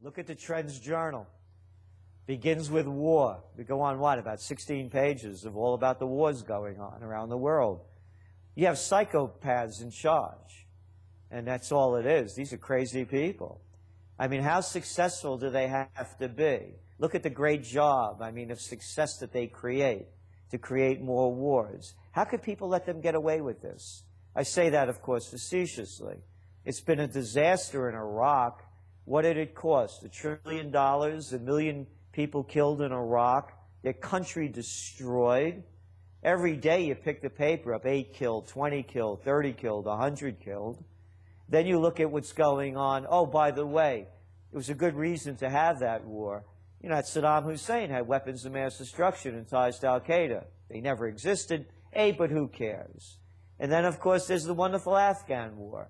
Look at the Trends Journal. Begins with war. We go on, what, about 16 pages of all about the wars going on around the world. You have psychopaths in charge, and that's all it is. These are crazy people. I mean, how successful do they have to be? Look at the great job, I mean, of success that they create to create more wars. How could people let them get away with this? I say that, of course, facetiously. It's been a disaster in Iraq. What did it cost? $1 trillion, 1 million people killed in Iraq, their country destroyed. Every day you pick the paper up, 8 killed, 20 killed, 30 killed, 100 killed. Then you look at what's going on. Oh, by the way, it was a good reason to have that war. You know, Saddam Hussein had weapons of mass destruction and ties to al-Qaeda. They never existed, but who cares? And then, of course, there's the wonderful Afghan war,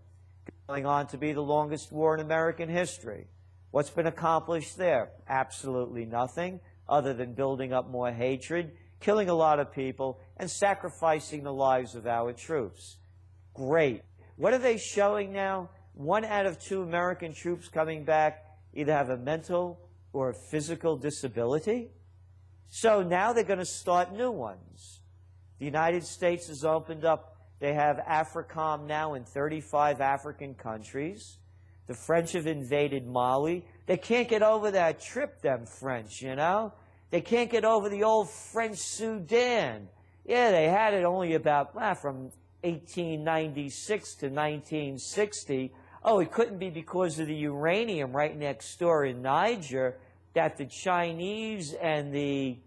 going on to be the longest war in American history. What's been accomplished there? Absolutely nothing, other than building up more hatred, killing a lot of people, and sacrificing the lives of our troops. Great. What are they showing now? 1 out of 2 American troops coming back either have a mental or a physical disability. So now they're going to start new ones. The United States has opened up. They have AFRICOM now in 35 African countries. The French have invaded Mali. They can't get over that trip, them French, you know? They can't get over the old French Sudan. Yeah, they had it only about, from 1896 to 1960. Oh, it couldn't be because of the uranium right next door in Niger that the Chinese and the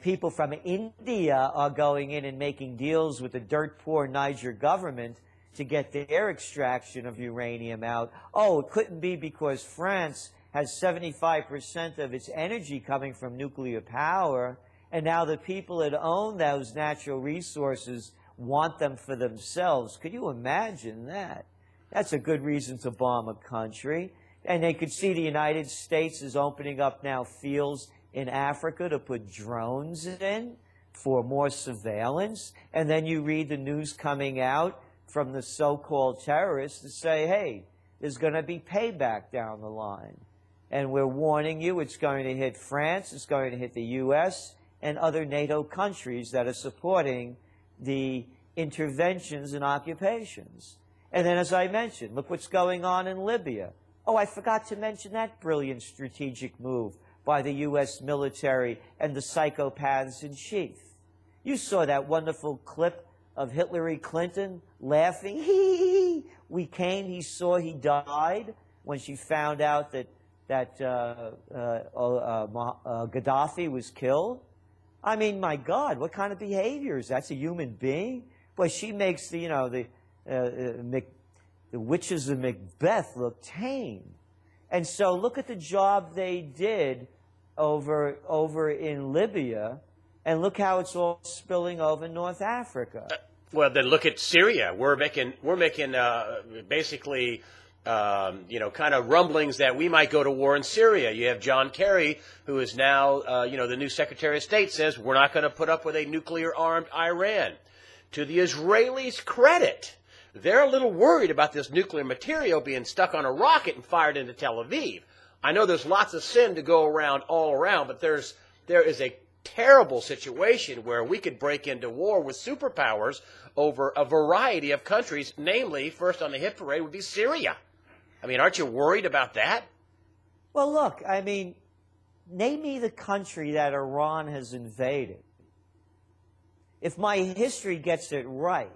people from India are going in and making deals with the dirt-poor Niger government to get their extraction of uranium out. Oh, it couldn't be because France has 75% of its energy coming from nuclear power, and now the people that own those natural resources want them for themselves. Could you imagine that? That's a good reason to bomb a country. And they could see the United States is opening up now fields in Africa to put drones in for more surveillance. And then you read the news coming out from the so-called terrorists to say, hey, there's going to be payback down the line. And we're warning you, it's going to hit France, it's going to hit the U.S., and other NATO countries that are supporting the interventions and occupations. And then, as I mentioned, look what's going on in Libya. Oh, I forgot to mention that brilliant strategic move by the U.S. military and the psychopaths in chief. You saw that wonderful clip of Hillary Clinton laughing. We came, he saw he died when she found out that Gaddafi was killed. I mean, my God, what kind of behavior is that? That's a human being? Boy, she makes the, you know, the witches of Macbeth look tame. And so look at the job they did over in Libya, and look how it's all spilling over North Africa. Well, then look at Syria. We're making basically, kind of rumblings that we might go to war in Syria. You have John Kerry, who is now, the new Secretary of State, says we're not going to put up with a nuclear-armed Iran. To the Israelis' credit, they're a little worried about this nuclear material being stuck on a rocket and fired into Tel Aviv. I know there's lots of sin to go around all around, but there is a terrible situation where we could break into war with superpowers over a variety of countries, namely, first on the hit parade would be Syria. I mean, aren't you worried about that? Well, look, I mean, name me the country that Iran has invaded. If my history gets it right,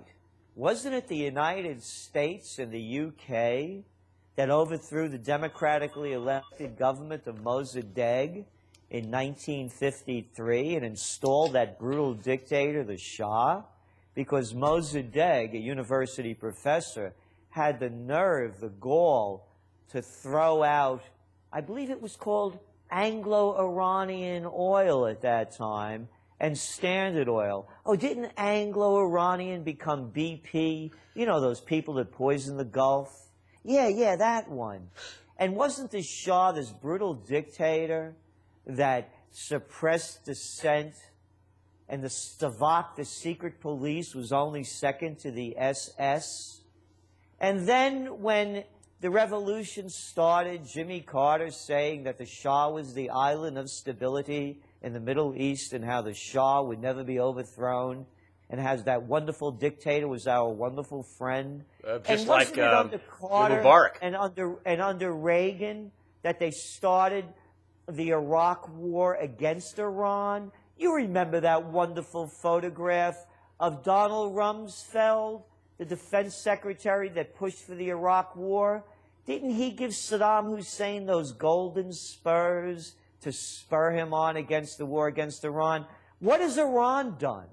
wasn't it the United States and the UK that overthrew the democratically elected government of Mossadegh in 1953 and installed that brutal dictator, the Shah? Because Mossadegh, a university professor, had the nerve, the gall, to throw out, I believe it was called Anglo-Iranian oil at that time, and Standard Oil. Oh, didn't Anglo-Iranian become BP? You know, those people that poisoned the Gulf? Yeah, that one. And wasn't the Shah this brutal dictator that suppressed dissent, and the Stavak, the secret police, was only second to the SS? And then when the revolution started, Jimmy Carter saying that the Shah was the island of stability in the Middle East and how the Shah would never be overthrown, and has that wonderful dictator was our wonderful friend. Just and like wasn't it under Carter Mubarak. and under Reagan that they started the Iraq War against Iran? You remember that wonderful photograph of Donald Rumsfeld, the defense secretary that pushed for the Iraq War? Didn't he give Saddam Hussein those golden spurs to spur him on against the war against Iran? What has Iran done?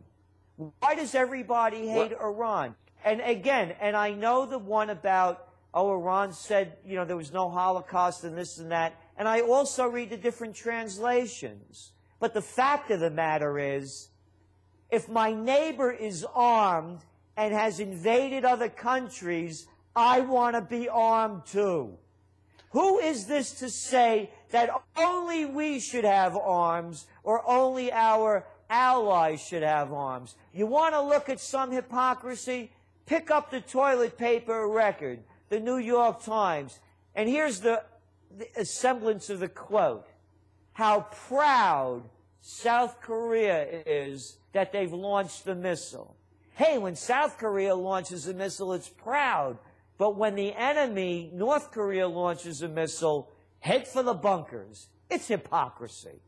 Why does everybody hate Iran? And again, and I know the one about, oh, Iran said, you know, there was no Holocaust and this and that. And I also read the different translations. But the fact of the matter is, if my neighbor is armed and has invaded other countries, I want to be armed too. Who is this to say that only we should have arms or only our allies should have arms? You want to look at some hypocrisy? Pick up the toilet paper record, the New York Times, and here's the semblance of the quote. How proud South Korea is that they've launched the missile. Hey, when South Korea launches a missile, it's proud. But when the enemy, North Korea, launches a missile, head for the bunkers. It's hypocrisy.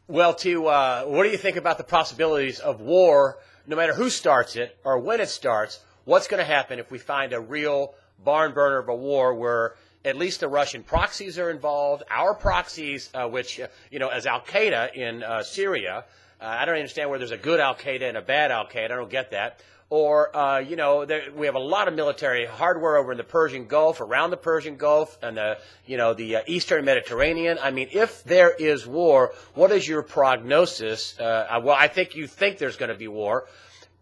Well, what do you think about the possibilities of war, no matter who starts it or when it starts? What's going to happen if we find a real barn burner of a war where at least the Russian proxies are involved, our proxies, which, you know, as Al-Qaeda in Syria, I don't understand where there's a good Al-Qaeda and a bad Al-Qaeda. I don't get that. Or, you know, we have a lot of military hardware over in the Persian Gulf, around the Persian Gulf, and the, you know, the Eastern Mediterranean. I mean, if there is war, what is your prognosis? Well, I think you think there's going to be war.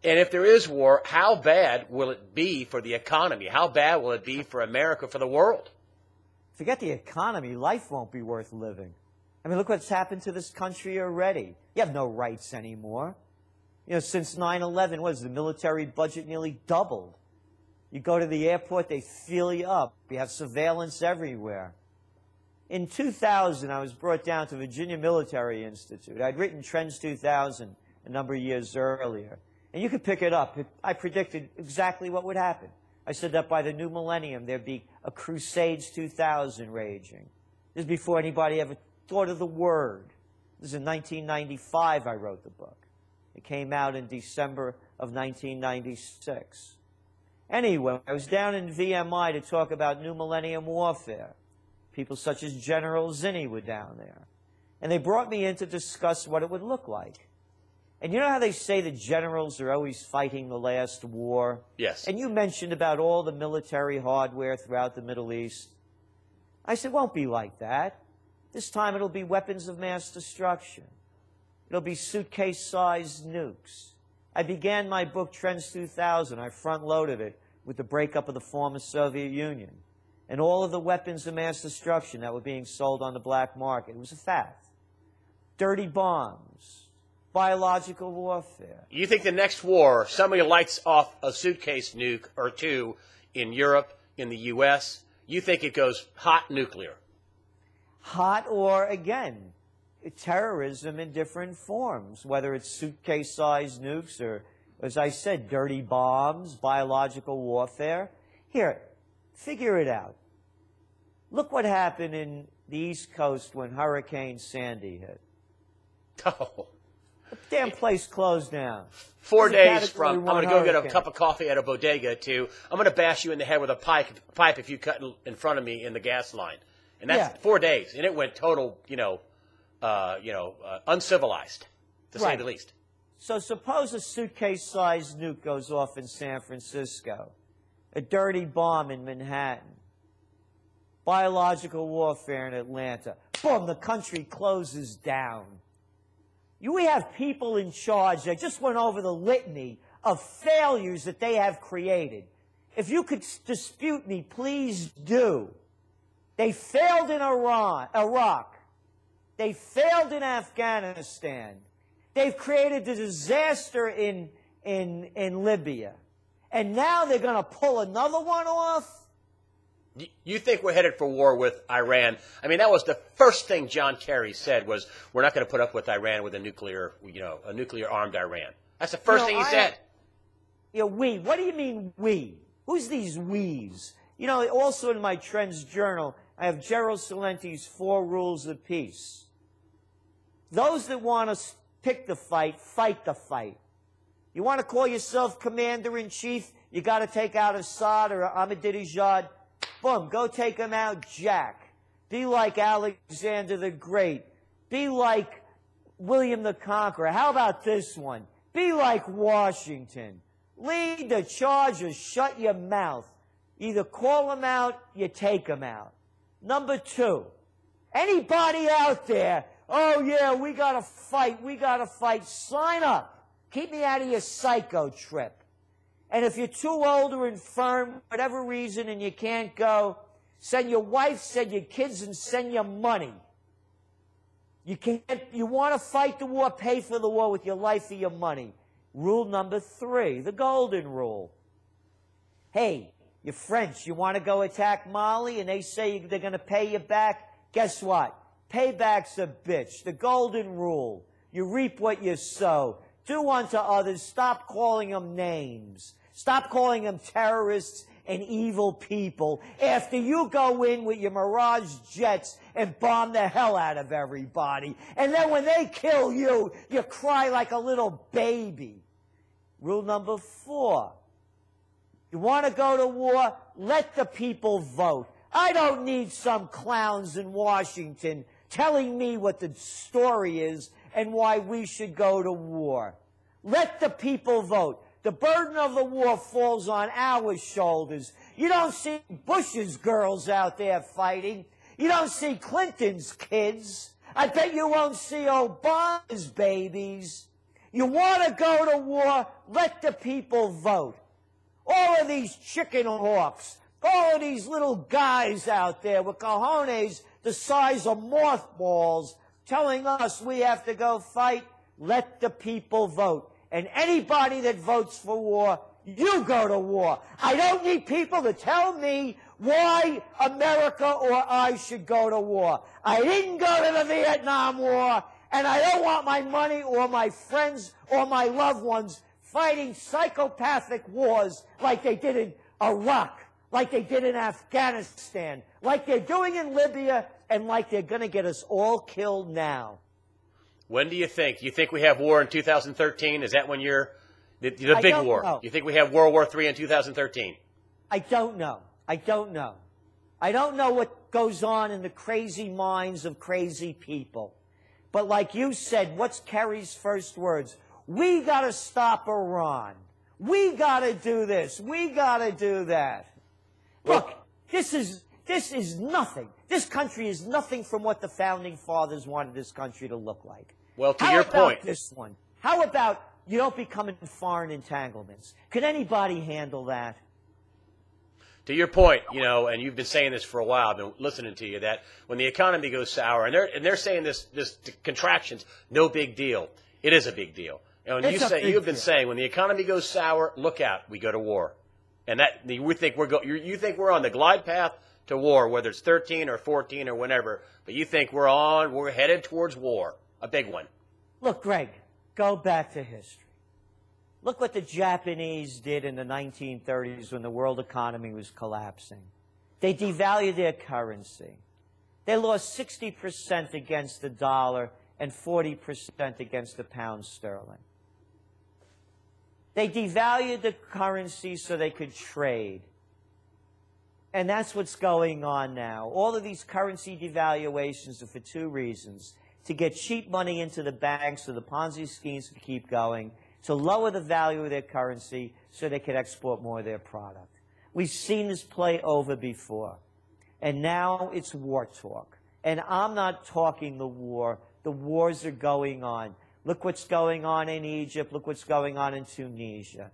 And if there is war, how bad will it be for the economy? How bad will it be for America, for the world? Forget the economy. Life won't be worth living. I mean, look what's happened to this country already. You have no rights anymore. You know, since 9/11, what is the military budget nearly doubled? You go to the airport, they fill you up. You have surveillance everywhere. In 2000, I was brought down to Virginia Military Institute. I'd written Trends 2000 a number of years earlier. And you could pick it up. I predicted exactly what would happen. I said that by the new millennium, there'd be a Crusades 2000 raging. This is before anybody ever thought of the word. This is in 1995 I wrote the book. It came out in December of 1996. Anyway, I was down in VMI to talk about new millennium warfare. People such as General Zinni were down there. And they brought me in to discuss what it would look like. And you know how they say the generals are always fighting the last war? Yes. And you mentioned about all the military hardware throughout the Middle East. I said, it won't be like that. This time it'll be weapons of mass destruction. It'll be suitcase-sized nukes. I began my book, Trends 2000. I front-loaded it with the breakup of the former Soviet Union and all of the weapons of mass destruction that were being sold on the black market. It was a fact. Dirty bombs. Biological warfare. You think the next war, somebody lights off a suitcase nuke or two in Europe, in the U.S., you think it goes hot nuclear? Hot or, again, terrorism in different forms, whether it's suitcase-sized nukes or, as I said, dirty bombs, biological warfare. Here, figure it out. Look what happened in the East Coast when Hurricane Sandy hit. Oh. The damn place closed down. 4 days from, I'm going to go hurricane. get a cup of coffee at a bodega, to, I'm going to bash you in the head with a pipe if you cut in front of me in the gas line. And that's 4 days. And it went total, uncivilized, to say the least. So suppose a suitcase-sized nuke goes off in San Francisco, a dirty bomb in Manhattan, biological warfare in Atlanta. Boom, the country closes down. We have people in charge that just went over the litany of failures that they have created. If you could dispute me, please do. They failed in Iraq. They failed in Afghanistan. They've created a disaster in Libya. And now they're going to pull another one off? You think we're headed for war with Iran? I mean, that was the first thing John Kerry said was, we're not going to put up with Iran with a nuclear armed Iran. That's the first thing he said. We. What do you mean we? Who's these we's? Also in my Trends Journal, I have Gerald Celente's 4 Rules of Peace. Those that want to pick the fight the fight. You want to call yourself commander-in-chief, you got to take out Assad or Ahmadinejad. Boom, go take them out, Jack. Be like Alexander the Great. Be like William the Conqueror. How about this one? Be like Washington. Lead the charge or shut your mouth. Either call them out, you take them out. Number 2, anybody out there, oh yeah, we got to fight, sign up. Keep me out of your psycho trip. And if you're too old or infirm, for whatever reason, and you can't go, send your wife, send your kids, and send your money. You want to fight the war, pay for the war with your life or your money. Rule number 3, the golden rule. Hey, you're French, you want to go attack Mali, and they say they're going to pay you back. Guess what? Payback's a bitch. The golden rule. You reap what you sow. Do unto others. Stop calling them names. Stop calling them terrorists and evil people after you go in with your Mirage jets and bomb the hell out of everybody. And then when they kill you, you cry like a little baby. Rule number 4. You want to go to war? Let the people vote. I don't need some clowns in Washington telling me what the story is and why we should go to war. Let the people vote. The burden of the war falls on our shoulders. You don't see Bush's girls out there fighting. You don't see Clinton's kids. I bet you won't see Obama's babies. You want to go to war? Let the people vote. All of these chicken hawks, all of these little guys out there with cojones the size of mothballs telling us we have to go fight, let the people vote. And anybody that votes for war, you go to war. I don't need people to tell me why America or I should go to war. I didn't go to the Vietnam War, and I don't want my money or my friends or my loved ones fighting psychopathic wars like they did in Iraq, like they did in Afghanistan, like they're doing in Libya, and like they're going to get us all killed now. When do you think? You think we have war in 2013? Is that when you're the big war? Know. You think we have World War III in 2013? I don't know. I don't know. I don't know what goes on in the crazy minds of crazy people. But like you said, what's Kerry's first words? We got to stop Iran. We got to do this. We got to do that. Look, this is nothing. This country is nothing from what the Founding Fathers wanted this country to look like. Well, to your point. How about this one? How about you don't become in foreign entanglements? Could anybody handle that? To your point, and you've been saying this for a while, I've been listening to you, that when the economy goes sour, and they're saying this contraction's no big deal. It is a big deal. And you've been saying when the economy goes sour, look out, we go to war. And you think we're on the glide path to war, whether it's 13 or 14 or whenever, but you think we're headed towards war, a big one. Look, Greg, go back to history. Look what the Japanese did in the 1930s when the world economy was collapsing. They devalued their currency. They lost 60% against the dollar and 40% against the pound sterling. They devalued the currency so they could trade. And that's what's going on now. All of these currency devaluations are for 2 reasons. To get cheap money into the banks so the Ponzi schemes can keep going, to lower the value of their currency so they could export more of their product. We've seen this play over before. And now it's war talk. And I'm not talking the war. The wars are going on. Look what's going on in Egypt. Look what's going on in Tunisia.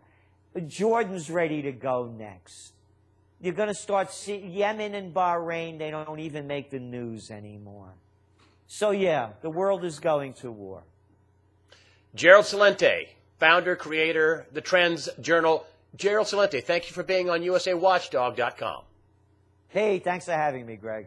Jordan's ready to go next. You're going to start seeing Yemen and Bahrain. They don't even make the news anymore. So, yeah, the world is going to war. Gerald Celente, founder, creator, the Trends Journal. Gerald Celente, thank you for being on USAWatchdog.com. Hey, thanks for having me, Greg.